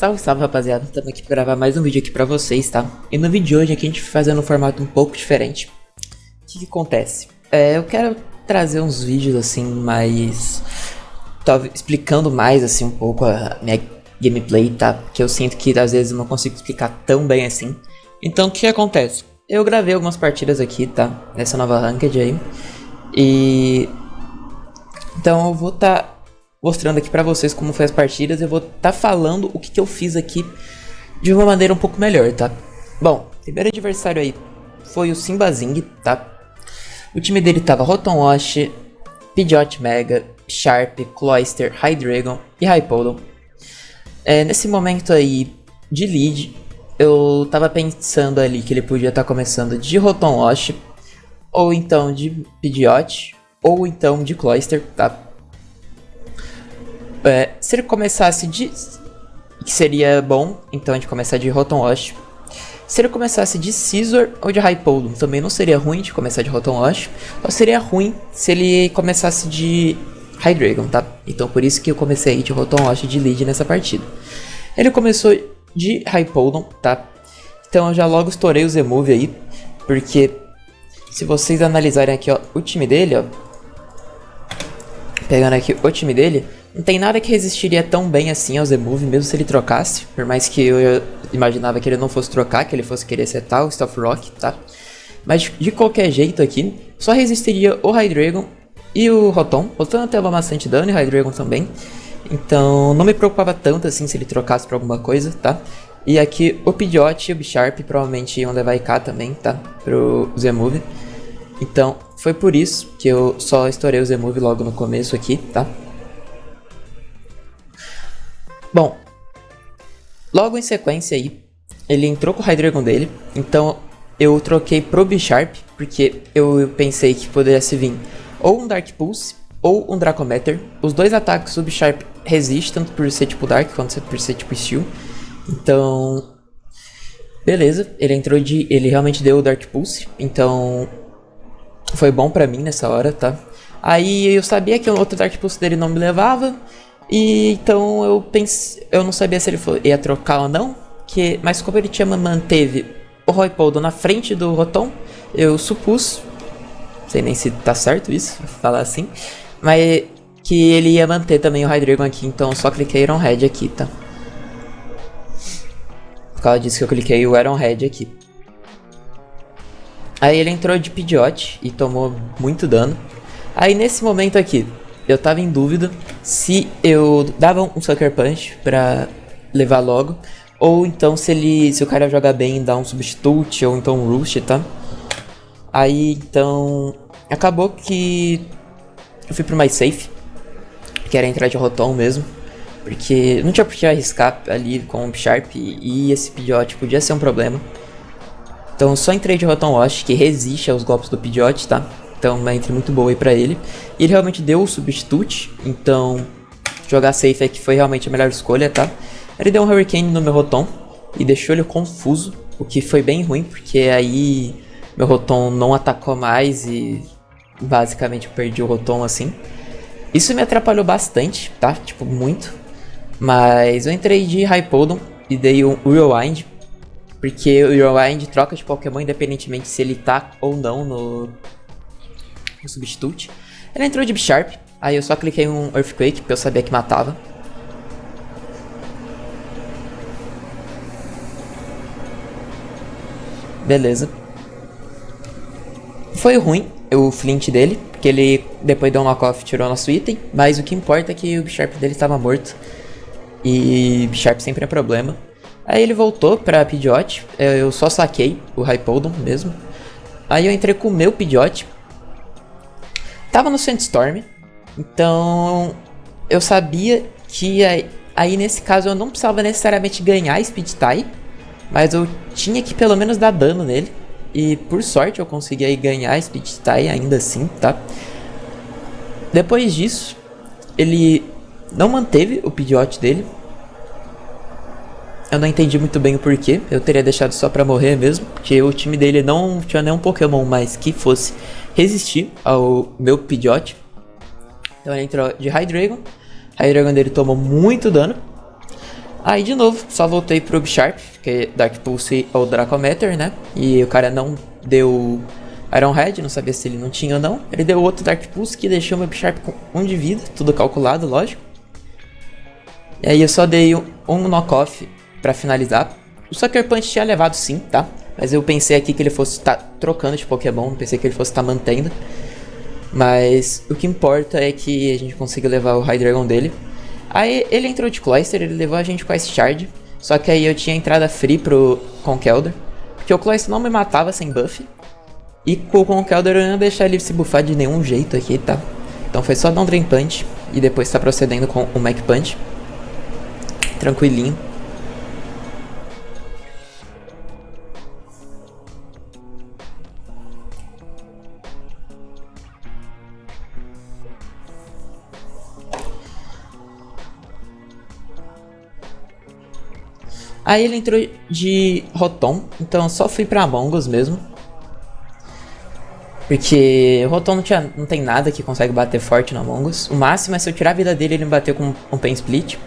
Salve, salve rapaziada, estamos aqui para gravar mais um vídeo aqui pra vocês, tá? E no vídeo de hoje aqui a gente vai fazendo um formato um pouco diferente. O que acontece? Eu quero trazer uns vídeos assim mais... talvez explicando mais assim um pouco a minha gameplay, tá? Que eu sinto que às vezes eu não consigo explicar tão bem assim. Então o que acontece? Eu gravei algumas partidas aqui, tá? Nessa nova ranked aí. E... então eu vou estar mostrando aqui pra vocês como foi as partidas. Eu vou estar falando o que eu fiz aqui de uma maneira um pouco melhor, tá? Bom, o primeiro adversário aí foi o Simbazing, tá? O time dele tava Rotom-Wash, Pidgeot Mega, Sharp, Cloyster, Hydreigon e Rhapsody. Nesse momento aí de lead, eu tava pensando ali que ele podia estar começando de Rotom-Wash, ou então de Pidgeot, ou então de Cloyster, tá? Se ele começasse de... que seria bom, então a gente começar de Rotom-Wash. Se ele começasse de Scizor ou de Rhapsody, também não seria ruim de começar de Rotom-Wash. Ou seria ruim se ele começasse de Hydreigon, tá? Então por isso que eu comecei de Rotom-Wash de lead nessa partida. Ele começou de Rhapsody, tá? Então eu já logo estourei o Z-Move aí, porque se vocês analisarem aqui, ó, o time dele, ó, pegando aqui o time dele, não tem nada que resistiria tão bem assim ao Z-Move, mesmo se ele trocasse. Por mais que eu imaginava que ele não fosse trocar, que ele fosse querer setar o Stealth Rock, tá? Mas de qualquer jeito aqui, só resistiria o Hydreigon e o Rotom. O Rotom até leva bastante dano e o Hydreigon também. Então não me preocupava tanto assim se ele trocasse pra alguma coisa, tá? E aqui o Pidgeot e o Bisharp provavelmente iam levar IK também, tá? Pro Z-Move. Então foi por isso que eu só estourei o Z-Move logo no começo aqui, tá? Bom, logo em sequência aí, ele entrou com o Hydreigon dele, então eu troquei pro Bisharp, porque eu pensei que pudesse vir ou um Dark Pulse ou um Dracometer. Os dois ataques do Bisharp resistem, tanto por ser tipo Dark quanto por ser tipo Steel. Então, beleza, ele realmente deu o Dark Pulse, então foi bom pra mim nessa hora, tá? Aí eu sabia que o outro Dark Pulse dele não me levava. E então eu não sabia se ele ia trocar ou não, mas como ele manteve o Rhapsody na frente do Rotom, eu supus, não sei nem se tá certo isso, falar assim, mas que ele ia manter também o Hydreigon aqui, então eu só cliquei Iron Head aqui, tá? Por causa disso que eu cliquei o Iron Head aqui. Aí ele entrou de Pidgeot e tomou muito dano. Aí nesse momento aqui, eu tava em dúvida se eu dava um Sucker Punch pra levar logo, ou então se o cara jogar bem, dar um Substitute, ou então um Roost, tá? Aí então acabou que eu fui pro mais safe, que era entrar de Rotom mesmo, porque não tinha por que arriscar ali com o Sharp e esse Pidgeot podia ser um problema. Então eu só entrei de Rotom-Wash, que resiste aos golpes do Pidgeot, tá? Então uma entry muito boa aí pra ele. E ele realmente deu o Substitute, então jogar safe aqui foi realmente a melhor escolha, tá? Ele deu um Hurricane no meu Rotom e deixou ele confuso, o que foi bem ruim, porque aí meu Rotom não atacou mais e basicamente eu perdi o Rotom assim. Isso me atrapalhou bastante, tá? Tipo, muito. Mas eu entrei de Rhapsody e dei um Rewind, porque o Rewind troca de Pokémon independentemente se ele tá ou não no Substitute. Ele entrou de Bisharp, aí eu só cliquei um Earthquake, porque eu sabia que matava. Beleza. Foi ruim o Flint dele, porque ele depois deu um knockoff e tirou nosso item, mas o que importa é que o Bisharp dele estava morto. E Bisharp sempre é problema. Aí ele voltou pra Pidgeot, eu só saquei o Rhapsody mesmo. Aí eu entrei com o meu Pidgeot. Tava no Sandstorm, então eu sabia que aí nesse caso eu não precisava necessariamente ganhar Speed Tie, mas eu tinha que pelo menos dar dano nele. E por sorte eu consegui aí ganhar Speed Tie ainda assim, tá? Depois disso, ele não manteve o Pidgeot dele. Eu não entendi muito bem o porquê, eu teria deixado só pra morrer mesmo, porque o time dele não tinha nenhum Pokémon mais que fosse resistir ao meu Pidgeot. Então ele entrou de Hydreigon, a Hydreigon dele tomou muito dano. Aí de novo, só voltei pro Bisharp, que é Dark Pulse ou Dracometer, né? E o cara não deu Iron Head, não sabia se ele não tinha ou não. Ele deu outro Dark Pulse que deixou meu Bisharp com 1 de vida, tudo calculado, lógico. E aí eu só dei um knock-off pra finalizar. O Sucker Punch tinha levado sim, tá? Mas eu pensei aqui que ele fosse estar trocando de Pokémon, não pensei que ele fosse estar mantendo. Mas o que importa é que a gente consiga levar o Hydreigon dele. Aí ele entrou de Cloyster, ele levou a gente com a Ice Shard. Só que aí eu tinha entrada free pro Conkeldurr, porque o Cloyster não me matava sem buff. E com o Conkeldurr eu não ia deixar ele se buffar de nenhum jeito aqui, tá? Então foi só dar um Drain Punch e depois tá procedendo com o Mach Punch. Tranquilinho. Aí ele entrou de Rotom, então eu só fui pra Among Us mesmo. Porque o Rotom não tem nada que consegue bater forte no Among Us. O máximo é se eu tirar a vida dele, ele me bateu com um Pain Split.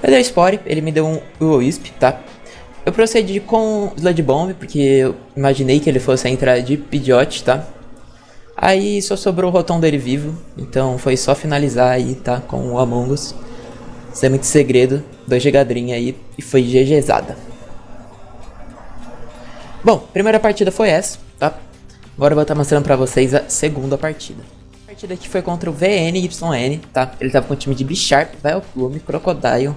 Eu dei Spore, ele me deu um Will-O-Wisp, tá? Eu procedi com Sludge Bomb, porque eu imaginei que ele fosse entrar de Pidgeot, tá? Aí só sobrou o Rotom dele vivo, então foi só finalizar aí, tá? Com o Among Us. Sem muito segredo, 2 Gigadrinha aí e foi GGzada. Bom, primeira partida foi essa, tá? Agora eu vou estar mostrando pra vocês a segunda partida. A partida aqui foi contra o VNYN, tá? Ele tava com o time de Bisharp, Vileplume, Crocodile,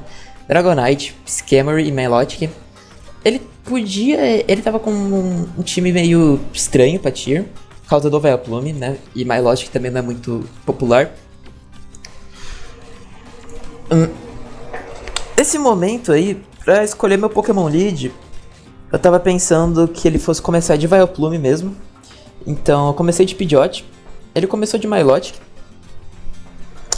Dragonite, Scammory e Milotic. Ele tava com um time meio estranho pra tier, por causa do Vileplume, né? E Milotic também não é muito popular. Nesse momento aí, pra escolher meu Pokémon Lead, eu tava pensando que ele fosse começar de Vileplume mesmo. Então eu comecei de Pidgeot, ele começou de Milotic.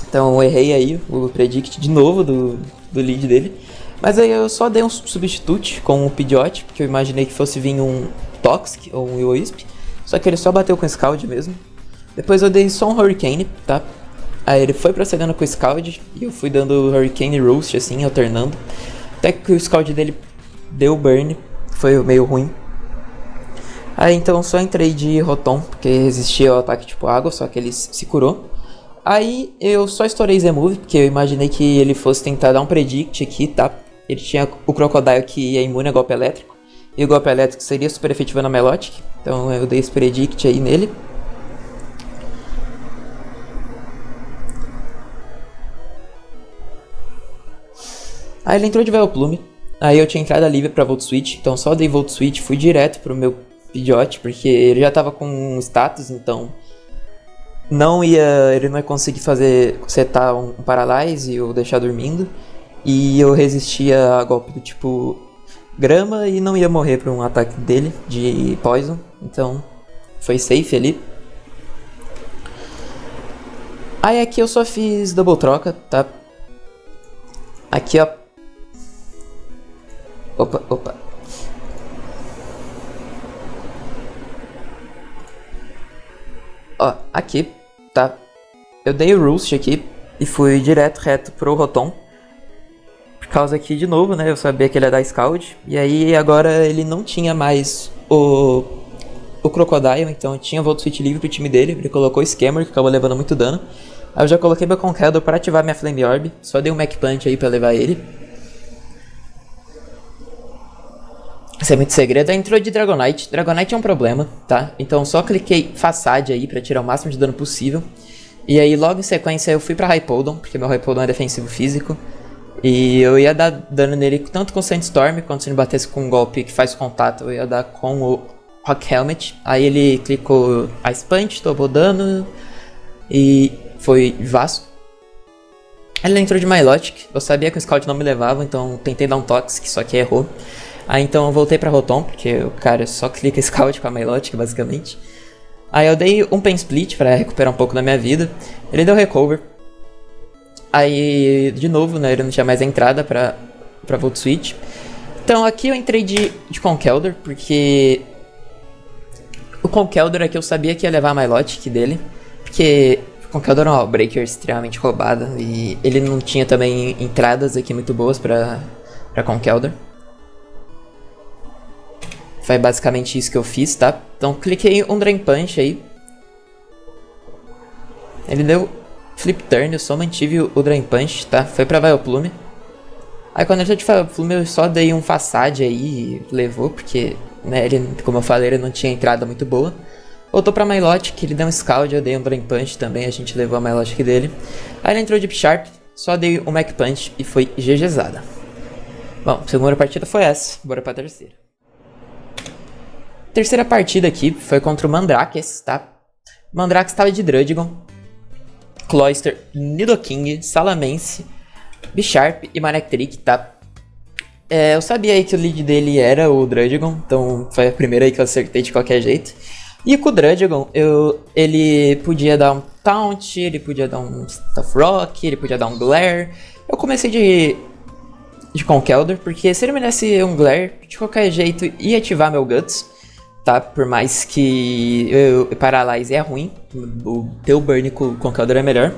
Então eu errei aí o predict de novo do lead dele. Mas aí eu só dei um substitute com o Pidgeot, porque eu imaginei que fosse vir um Toxic ou um Will-O-Wisp. Só que ele só bateu com o Scald mesmo. Depois eu dei só um Hurricane, tá? Aí ele foi procedendo com o Scald e eu fui dando Hurricane e Roast assim, alternando. Até que o Scald dele deu burn, foi meio ruim. Aí então eu só entrei de Rotom, porque resistia ao ataque tipo água, só que ele se curou. Aí eu só estourei Z-Move, porque eu imaginei que ele fosse tentar dar um predict aqui, tá? Ele tinha o Crocodile que é imune a golpe elétrico. E o golpe elétrico seria super efetivo na Milotic. Então eu dei esse predict aí nele. Aí ele entrou de Vileplume. Aí eu tinha entrada livre pra Volt Switch. Então só dei Volt Switch, fui direto pro meu Pidgeot, porque ele já tava com um status, então ele não ia conseguir setar um Paralyze ou deixar dormindo. E eu resistia a golpe do tipo grama e não ia morrer por um ataque dele de Poison. Então foi safe ali. Aí aqui eu só fiz double troca, tá? Aqui ó. Opa. Ó, aqui, tá? Eu dei o Roost aqui e fui reto pro Rotom. Por causa aqui, de novo, né? Eu sabia que ele ia dar Scald. E aí, agora ele não tinha mais o Crocodile. Então eu tinha Volt Switch livre pro time dele. Ele colocou o Scammer, que acabou levando muito dano. Aí eu já coloquei meu Conkeldurr pra ativar minha Flame Orb. Só dei um Mach Punch aí pra levar ele. Isso é muito segredo. Aí entrou de Dragonite. Dragonite é um problema, tá? Então só cliquei Façade aí pra tirar o máximo de dano possível. E aí logo em sequência eu fui pra Rhapodon, porque meu Rhapodon é defensivo físico. E eu ia dar dano nele tanto com o Sandstorm, quanto se ele batesse com um golpe que faz contato, eu ia dar com o Rock Helmet. Aí ele clicou Ice Punch, tomou dano e foi Vasco. Ele entrou de Milotic. Eu sabia que o Scout não me levava, então tentei dar um Toxic, só que errou. Aí então eu voltei pra Rotom, porque o cara só clica Scout com a Milotic, basicamente. Aí eu dei um Pain Split pra recuperar um pouco da minha vida. Ele deu Recover. Aí, de novo, né, ele não tinha mais entrada pra Volt Switch. Então aqui eu entrei de Conkeldurr, porque o Conkeldurr aqui eu sabia que ia levar a Milotic dele. Porque o Conkeldurr é uma Breaker extremamente roubada e ele não tinha também entradas aqui muito boas pra pra Conkeldurr. Foi basicamente isso que eu fiz, tá? Então cliquei um Drain Punch aí. Ele deu Flip Turn, eu só mantive o Drain Punch, tá? Foi pra Vileplume. Aí quando eu já de Vileplume eu só dei um Facade aí e levou, porque, né, ele, como eu falei, ele não tinha entrada muito boa. Voltou pra Milotic, ele deu um Scald, eu dei um Drain Punch também, a gente levou a Milotic dele. Aí ele entrou de Sharp, só dei um Mac Punch e foi GGzada. Bom, a segunda partida foi essa, bora pra terceira. Terceira partida aqui foi contra o Mandrax, tá? O Mandrax estava de Druddigon, Cloyster, Nidoking, Salamence, Bisharp e Manectric, tá? Eu sabia aí que o lead dele era o Druddigon, então foi a primeira aí que eu acertei de qualquer jeito. E com o Druddigon, ele podia dar um Taunt, ele podia dar um Stuff Rock, ele podia dar um Glare. Eu comecei de Conkeldurr, porque se ele me desse um Glare, de qualquer jeito ia ativar meu Guts, tá? Por mais que Paralyze é ruim, o teu Burn com Conkeldurr é melhor.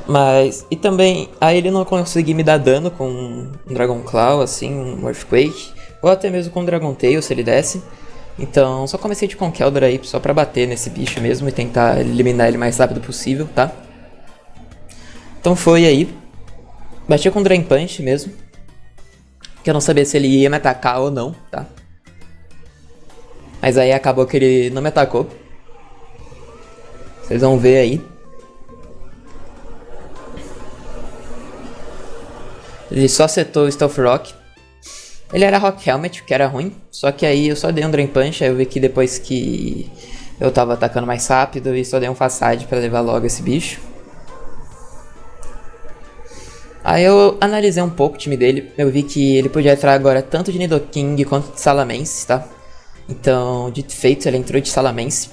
Mas, e também, aí ele não conseguia me dar dano com um Dragon Claw, assim, um Earthquake, ou até mesmo com um Dragon Tail, se ele desse. Então, só comecei de Conkeldurr aí, só pra bater nesse bicho mesmo e tentar eliminar ele o mais rápido possível, tá? Então foi aí, bati com Drain Punch mesmo, que eu não sabia se ele ia me atacar ou não, tá? Mas aí acabou que ele não me atacou. Vocês vão ver aí. Ele só setou o Stealth Rock. Ele era Rock Helmet, que era ruim. Só que aí eu só dei um Drain Punch. Aí eu vi que depois que eu tava atacando mais rápido, e só dei um Facade pra levar logo esse bicho. Aí eu analisei um pouco o time dele. Eu vi que ele podia entrar agora tanto de Nidoking quanto de Salamence, tá? Então, dito e feito, ele entrou de Salamence.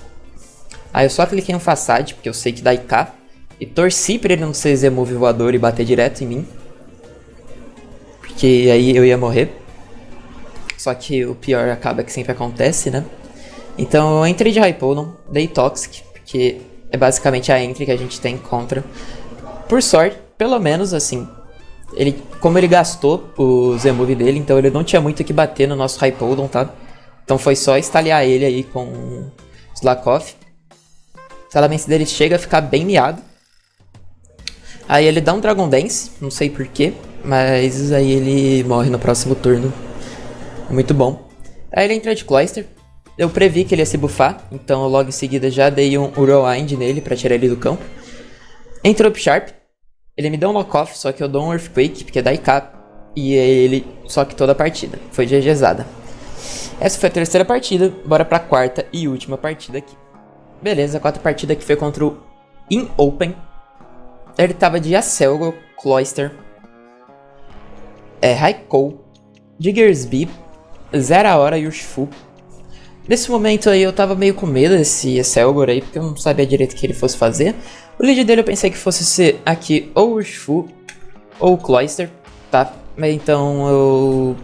Aí eu só cliquei um Facade, porque eu sei que dá IK. E torci pra ele não ser Z-Move voador e bater direto em mim, porque aí eu ia morrer. Só que o pior acaba que sempre acontece, né? Então eu entrei de Rhydon, dei Toxic, porque é basicamente a entry que a gente tem contra. Por sorte, pelo menos assim, como ele gastou o Z-Move dele, então ele não tinha muito o que bater no nosso Rhydon, tá? Então foi só estalear ele aí com o Slakoth. O Salamence dele chega a ficar bem miado. Aí ele dá um Dragon Dance, não sei porquê, mas aí ele morre no próximo turno. Muito bom. Aí ele entra de Cloyster. Eu previ que ele ia se buffar, então logo em seguida já dei um Whirlwind nele pra tirar ele do campo. Entrou o Sharp. Ele me deu um Knock-Off, só que eu dou um Earthquake, porque é da IK. E ele só que toda a partida. Foi GGzada. Essa foi a terceira partida, bora pra quarta e última partida aqui. Beleza, a quarta partida aqui foi contra o In Open. Ele tava de Acelgo, Cloyster, Raikou, Diggersby, Zeraora e Urshifu. Nesse momento aí eu tava meio com medo desse Acelgor aí, porque eu não sabia direito o que ele fosse fazer. O lead dele eu pensei que fosse ser aqui ou Urshifu ou Cloyster, tá? Mas então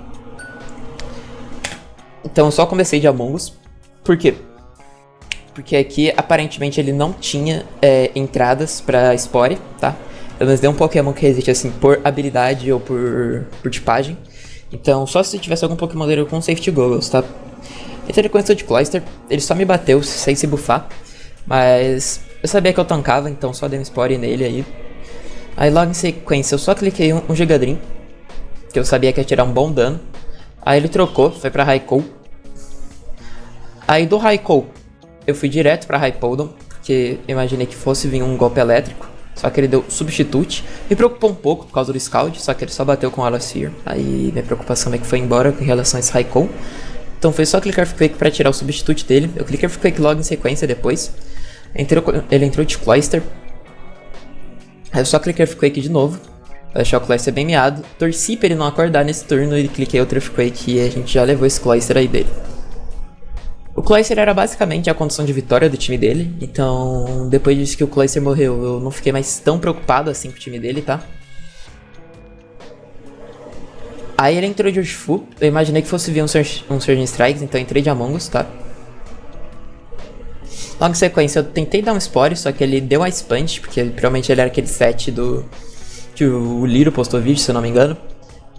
eu só comecei de Among Us. Por quê? Porque aqui aparentemente ele não tinha entradas pra Spore, tá? Pelo menos deu um Pokémon que resiste assim por habilidade ou por tipagem. Então só se tivesse algum Pokémon dele com Safety Goggles, tá? Então ele começou de Cloyster, ele só me bateu sem se buffar. Mas eu sabia que eu tancava, então só dei um Spore nele aí. Aí logo em sequência eu só cliquei um Gigadream, que eu sabia que ia tirar um bom dano. Aí ele trocou, foi pra Raikou. Aí do Raikou eu fui direto pra Rhydon, porque eu imaginei que fosse vir um golpe elétrico. Só que ele deu Substitute. Me preocupou um pouco por causa do Scald, só que ele só bateu com o Allosphere. Aí minha preocupação é que foi embora em relação a esse Raikou. Então foi só clicar Earthquake pra tirar o Substitute dele. Eu cliquei Earthquake logo em sequência depois. Ele entrou de Cloyster. Aí eu só cliquei Earthquake de novo, pra deixar o Cloyster bem miado. Torci pra ele não acordar nesse turno e cliquei outro Earthquake e a gente já levou esse Cloyster aí dele. O Cloyster era basicamente a condição de vitória do time dele, então depois disso que o Cloyster morreu, eu não fiquei mais tão preocupado assim com o time dele, tá? Aí ele entrou de Urshifu, eu imaginei que fosse vir um Surging Strikes, então eu entrei de Among Us, tá? Logo em sequência eu tentei dar um Spore, só que ele deu Ice Punch, porque provavelmente ele era aquele set que o Liro postou vídeo, se eu não me engano,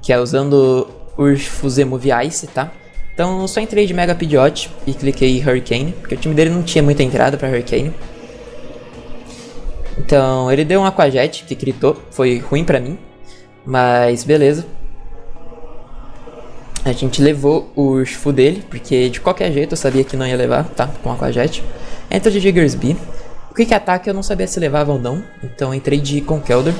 que é usando Urshifu Move Ice, tá? Então eu só entrei de Mega Pidgeot e cliquei Hurricane, porque o time dele não tinha muita entrada pra Hurricane. Então ele deu um Aquajet que gritou, foi ruim pra mim, mas beleza. A gente levou o Urshifu dele, porque de qualquer jeito eu sabia que não ia levar, tá? Com Aquajet. Entra de Diggersby. O Quick Attack eu não sabia se levava ou não, então entrei de Conkeldurr.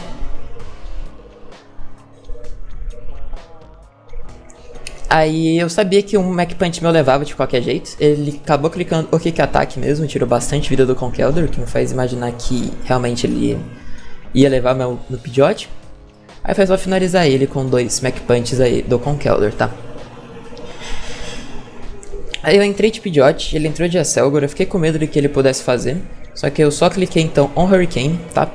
Aí eu sabia que um Mach Punch meu levava de qualquer jeito. Ele acabou clicando o Kick Attack mesmo, tirou bastante vida do Conkeldurr, que me faz imaginar que realmente ele ia levar meu Pidgeot. Aí foi só finalizar ele com 2 Mach Punches aí do Conkeldurr, tá? Aí eu entrei de Pidgeot, ele entrou de Acelgor, eu fiquei com medo do que ele pudesse fazer. Só que eu só cliquei então on Hurricane, tá?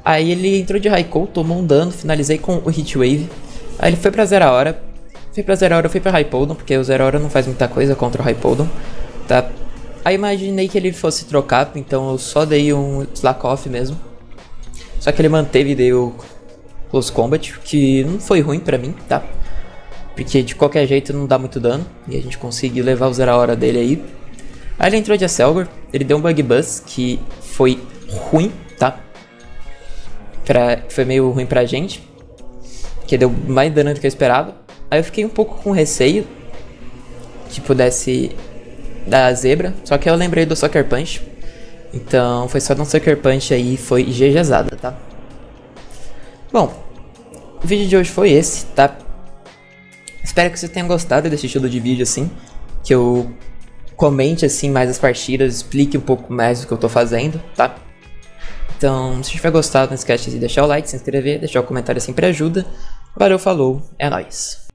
Aí ele entrou de Raikou, tomou um dano, finalizei com o Heat Wave. Aí ele foi pra 0 hora. Fui pra 0 hora, eu fui pra Raipoldon, porque o 0 hora não faz muita coisa contra o Raipoldon, tá? Aí imaginei que ele fosse trocar, então eu só dei um Slack Off mesmo. Só que ele manteve e deu Close Combat, que não foi ruim pra mim, tá? Porque de qualquer jeito não dá muito dano, e a gente conseguiu levar o 0 hora dele aí. Aí ele entrou de Acelgor, ele deu um Bug Buzz, que foi ruim, tá? Foi meio ruim pra gente, que deu mais dano do que eu esperava. Aí eu fiquei um pouco com receio que pudesse dar zebra, só que eu lembrei do Sucker Punch. Então foi só dar um Sucker Punch aí e foi GGzada, tá? Bom, o vídeo de hoje foi esse, tá? Espero que vocês tenham gostado desse estilo de vídeo assim, que eu comente assim mais as partidas, explique um pouco mais o que eu tô fazendo, tá? Então, se tiver gostado, não esquece de deixar o like, se inscrever, deixar o comentário sempre ajuda. Valeu, falou, é nóis!